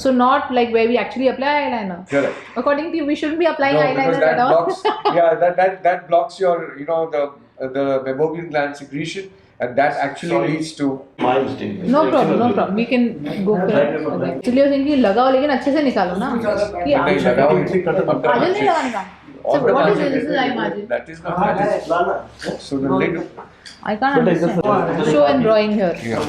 So not like where we actually apply eyeliner. Correct. According to you, we shouldn't be applying No, eyeliner because that at all. blocks. that blocks your, the meibomian gland secretion, and that actually leads to. My mistake. No problem. We can go for it. Okay. Actually, you're thinking लगाओ लेकिन अच्छे से निकालो ना. कि नहीं लगाओ. काजल नहीं लगाने का. So what is this? This is eye margin. That is not margin. So the lid. I can't understand. Show and drawing here. Yeah.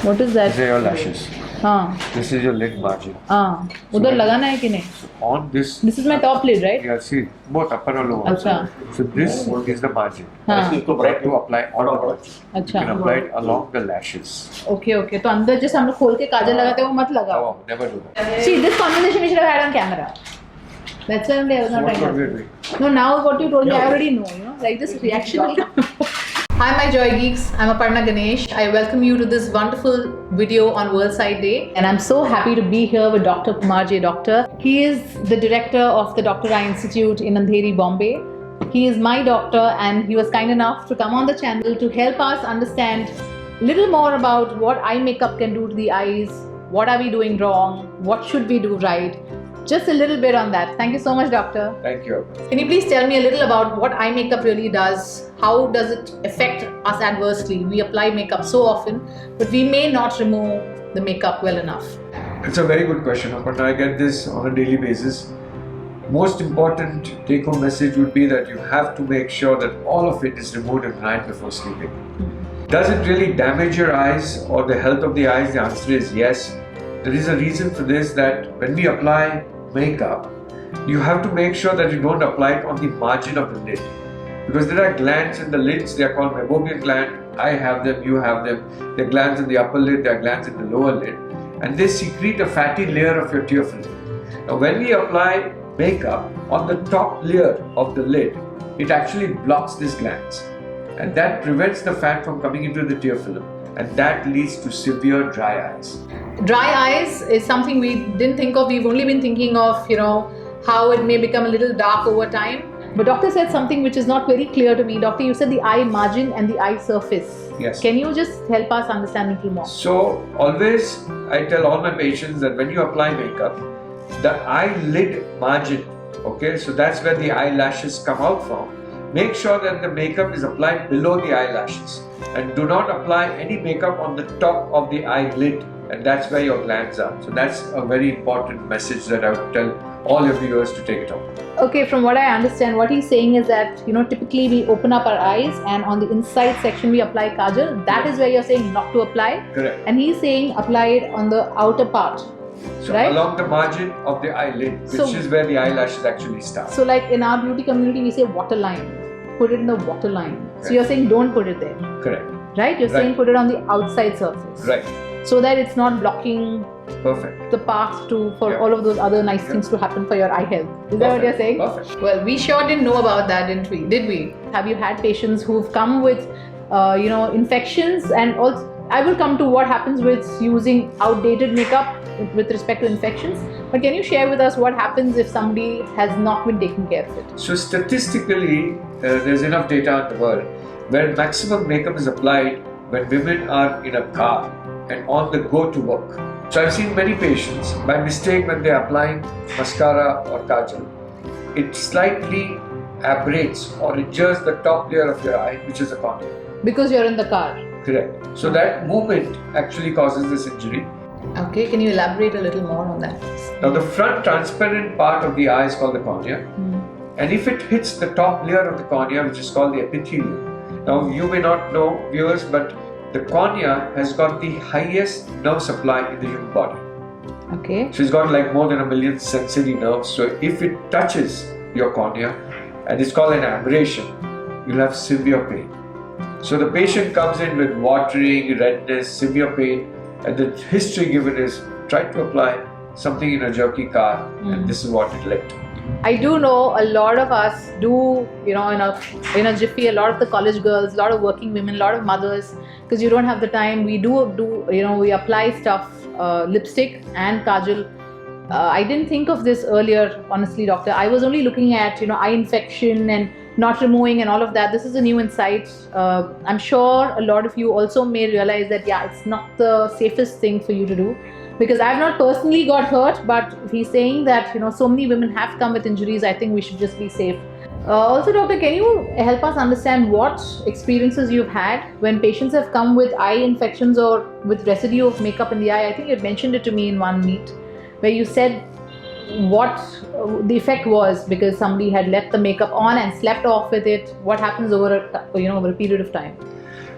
What is that? These are your lashes. हाँ. This is your lid margin. हाँ. उधर लगाना है कि नहीं? On this. This is my top lid, right? Yeah, see, both upper and lower. अच्छा. So this is the margin. हाँ. Right to apply on the margin. अच्छा. You can apply it along the lashes. Okay. तो अंदर जैसे हम लोग खोल के काजल लगाते हैं वो मत लगाओ. Oh, never do that. See, this conversation we should have had on camera. That's why I was not What trying we're to. doing. No, now what you told me, I already know. Like this reaction will come. Hi, my JoyGeeks. I'm Aparna Ganesh. I welcome you to this wonderful video on World Sight Day, and I'm so happy to be here with Dr. Kumar J. Doctor. He is the director of the Dr. Eye Institute in Andheri, Bombay. He is my doctor, and he was kind enough to come on the channel to help us understand a little more about what eye makeup can do to the eyes, what are we doing wrong, what should we do right. Just a little bit on that. Thank you so much, doctor. Thank you. Can you please tell me a little about what eye makeup really does? How does it affect us adversely? We apply makeup so often, but we may not remove the makeup well enough. It's a very good question, Aparna. I get this on a daily basis. Most important take-home message would be that you have to make sure that all of it is removed at night before sleeping. Does it really damage your eyes or the health of the eyes? The answer is yes. There is a reason for this, that when we apply makeup, you have to make sure that you don't apply it on the margin of the lid, because there are glands in the lids. They are called meibomian gland. I have them, you have them. There are glands in the upper lid, there are glands in the lower lid, and they secrete a fatty layer of your tear film. Now when we apply makeup on the top layer of the lid, it actually blocks these glands, and that prevents the fat from coming into the tear film, and that leads to severe dry eyes. Dry eyes is something we didn't think of. We've only been thinking of, how it may become a little dark over time. But doctor said something which is not very clear to me. Doctor, you said the eye margin and the eye surface. Yes. Can you just help us understand a little more? So always I tell all my patients that when you apply makeup, the eyelid margin, okay, so that's where the eyelashes come out from. Make sure that the makeup is applied below the eyelashes, and do not apply any makeup on the top of the eyelid, and that's where your glands are. So that's a very important message that I would tell all your viewers to take it home. Okay, from what I understand, what he's saying is that, typically we open up our eyes and on the inside section we apply kajal. That is where you're saying not to apply. Correct. And he's saying apply it on the outer part. So right? along the margin of the eyelid, which is where the eyelashes actually start. So like in our beauty community, we say waterline. Put it in the waterline. So you're saying don't put it there. Correct. Right? You're saying put it on the outside surface. Right. So that it's not blocking Perfect. the path for all of those other nice things to happen for your eye health. Is that what you're saying? Perfect. Well, we sure didn't know about that, didn't we? Did we? Have you had patients who've come with, infections? And also, I will come to what happens with using outdated makeup with respect to infections. But can you share with us what happens if somebody has not been taking care of it? So statistically, there's enough data in the world where maximum makeup is applied when women are in a car and on the go to work. So I've seen many patients, by mistake, when they're applying mascara or kajal, it slightly abrades or injures the top layer of your eye, which is the cornea. Because you're in the car. Correct. So that movement actually causes this injury. Okay, can you elaborate a little more on that? Now the front transparent part of the eye is called the cornea, and if it hits the top layer of the cornea, which is called the epithelium. Now you may not know, viewers, but the cornea has got the highest nerve supply in the human body. Okay. So it's got like more than 1 million sensory nerves. So if it touches your cornea, and it's called an aberration, you'll have severe pain. So the patient comes in with watering, redness, severe pain, and the history given is try to apply something in a jerky car, and this is what it led to. I do know a lot of us do, in a jiffy, a lot of the college girls, a lot of working women, a lot of mothers, because you don't have the time, we we apply stuff, lipstick and kajal. I didn't think of this earlier, honestly, doctor. I was only looking at, eye infection and not removing and all of that. This is a new insight. I'm sure a lot of you also may realize that, it's not the safest thing for you to do. Because I've not personally got hurt, but he's saying that so many women have come with injuries. I think we should just be safe. Also, doctor, can you help us understand what experiences you've had when patients have come with eye infections or with residue of makeup in the eye? I think you had mentioned it to me in one meet where you said what the effect was because somebody had left the makeup on and slept off with it. What happens over a period of time?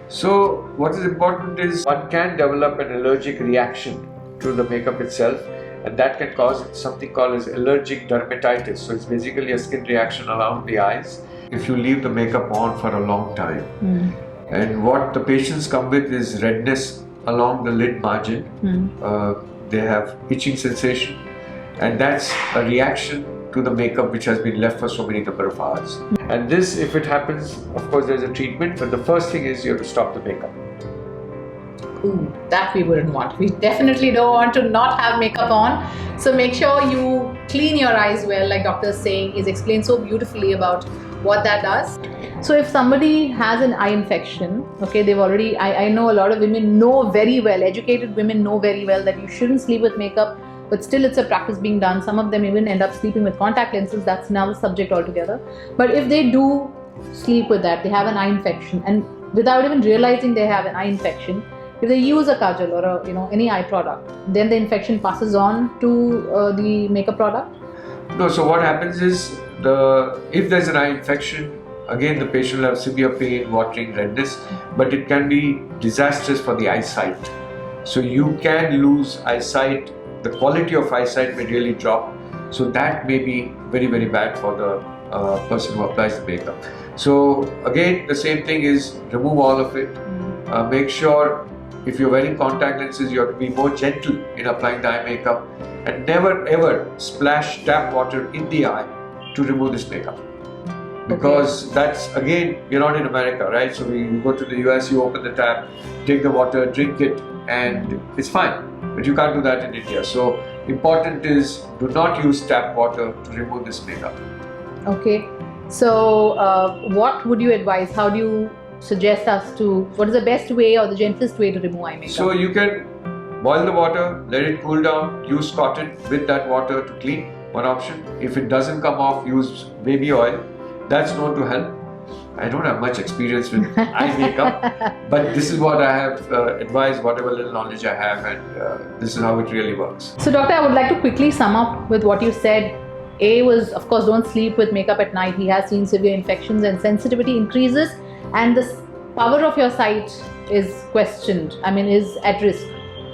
So what is important is one can develop an allergic reaction to the makeup itself, and that can cause something called as allergic dermatitis. So it's basically a skin reaction around the eyes if you leave the makeup on for a long time. And what the patients come with is redness along the lid margin. They have itching sensation, and that's a reaction to the makeup which has been left for so many number of hours. And this, if it happens, of course there's a treatment, but the first thing is you have to stop the makeup. Ooh, that we wouldn't want. We definitely don't want to not have makeup on. So make sure you clean your eyes well, like doctor is saying. He's explained so beautifully about what that does. So if somebody has an eye infection, okay, they've already, I know a lot of women know very well, educated women know very well that you shouldn't sleep with makeup, but still it's a practice being done. Some of them even end up sleeping with contact lenses. That's another subject altogether. But if they do sleep with that, they have an eye infection, and without even realizing they have an eye infection, if they use a kajal or any eye product, then the infection passes on to the makeup product? No, so what happens is if there's an eye infection, again the patient will have severe pain, watering, redness, but it can be disastrous for the eyesight. So you can lose eyesight, the quality of eyesight may really drop. So that may be very, very bad for the person who applies the makeup. So again, the same thing is remove all of it. Make sure if you're wearing contact lenses, you have to be more gentle in applying the eye makeup, and never ever splash tap water in the eye to remove this makeup. Because that's, again, you're not in America, right? So you go to the US, you open the tap, take the water, drink it, and it's fine. But you can't do that in India. So important is do not use tap water to remove this makeup. Okay. So what would you advise? How do you suggest us to, what is the best way or the gentlest way to remove eye makeup? So you can boil the water, let it cool down, use cotton with that water to clean, one option. If it doesn't come off, use baby oil. That's known to help. I don't have much experience with eye makeup, but this is what I have advised, whatever little knowledge I have, and this is how it really works. So doctor, I would like to quickly sum up with what you said. A was, of course, don't sleep with makeup at night. He has seen severe infections and sensitivity increases, and the power of your sight is questioned. I mean, is at risk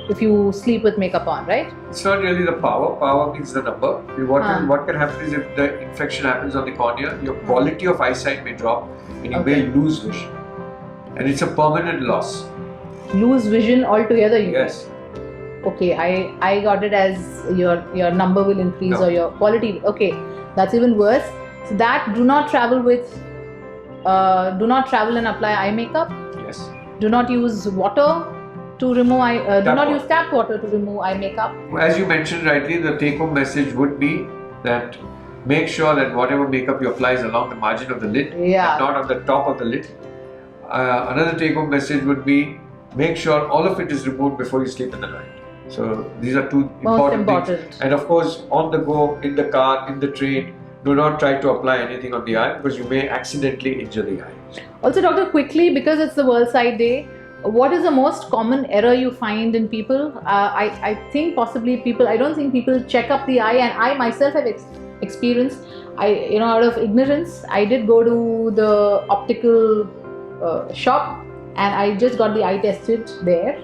if you sleep with makeup on, right? It's not really the power. Power means the number. What can happen is if the infection happens on the cornea, your quality of eyesight may drop and you may lose vision. And it's a permanent loss. Lose vision altogether, you Yes. mean? Okay, I got it as your number will increase or your quality. Okay, that's even worse. So that do not travel and apply eye makeup. Yes. Do not use water to remove eye. Do not use tap water to remove eye makeup. As you mentioned rightly, the take-home message would be that make sure that whatever makeup you apply is along the margin of the lid, and not on the top of the lid. Another take-home message would be make sure all of it is removed before you sleep in the night. So these are two important things. And of course, on the go, in the car, in the train, do not try to apply anything on the eye because you may accidentally injure the eye. Also, doctor, quickly, because it's the World Sight Day, what is the most common error you find in people? I think possibly people, I don't think people check up the eye, and I myself have experienced, out of ignorance, I did go to the optical shop and I just got the eye tested there.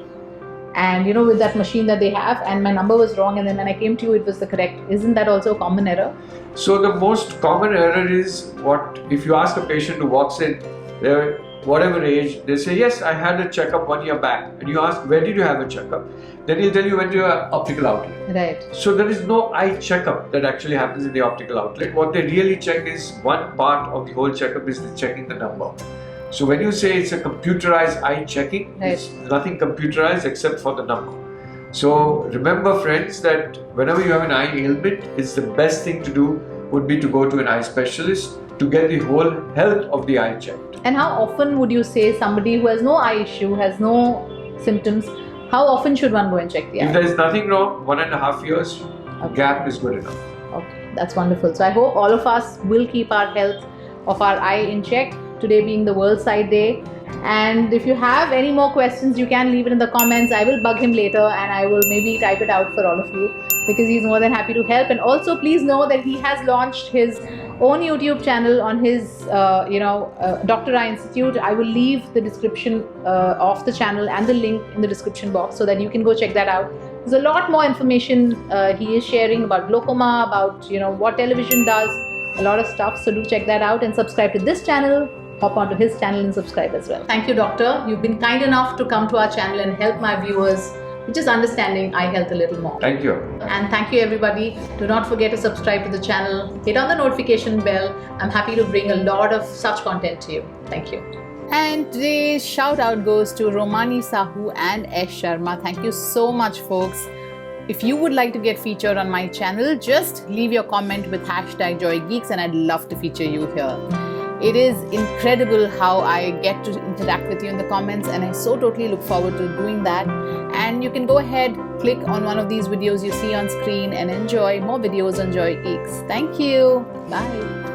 And with that machine that they have, and my number was wrong, and then when I came to you, it was the correct. Isn't that also a common error? So the most common error is if you ask a patient who walks in, they're whatever age, they say, yes, I had a checkup 1 year back. And you ask, where did you have a checkup? Then he'll tell you went to an optical outlet. Right. So there is no eye checkup that actually happens in the optical outlet. What they really check is one part of the whole checkup is checking the number. So when you say it's a computerized eye checking, it's nothing computerized except for the number. So remember, friends, that whenever you have an eye ailment, it's the best thing to do would be to go to an eye specialist to get the whole health of the eye checked. And how often would you say somebody who has no eye issue, has no symptoms, How often should one go and check the eye? If there is nothing wrong, 1.5 years, gap is good enough. Okay, that's wonderful. So I hope all of us will keep our health of our eye in check, today being the World Sight Day. And if you have any more questions, you can leave it in the comments. I will bug him later and I will maybe type it out for all of you, because he's more than happy to help. And also please know that he has launched his own YouTube channel on his Dr. Eye Institute. I will leave the description of the channel and the link in the description box so that you can go check that out. There's a lot more information he is sharing about glaucoma, about what television does, a lot of stuff. So do check that out and subscribe to this channel. Hop onto his channel and subscribe as well. Thank you, doctor. You've been kind enough to come to our channel and help my viewers with just understanding eye health a little more. Thank you. And thank you, everybody. Do not forget to subscribe to the channel. Hit on the notification bell. I'm happy to bring a lot of such content to you. Thank you. And today's shout out goes to Romani Sahu and Ash Sharma. Thank you so much, folks. If you would like to get featured on my channel, just leave your comment with #JoyGeeks and I'd love to feature you here. It is incredible how I get to interact with you in the comments, and I so totally look forward to doing that. And you can go ahead, click on one of these videos you see on screen and enjoy more videos on JoyGeeks. Thank you. Bye.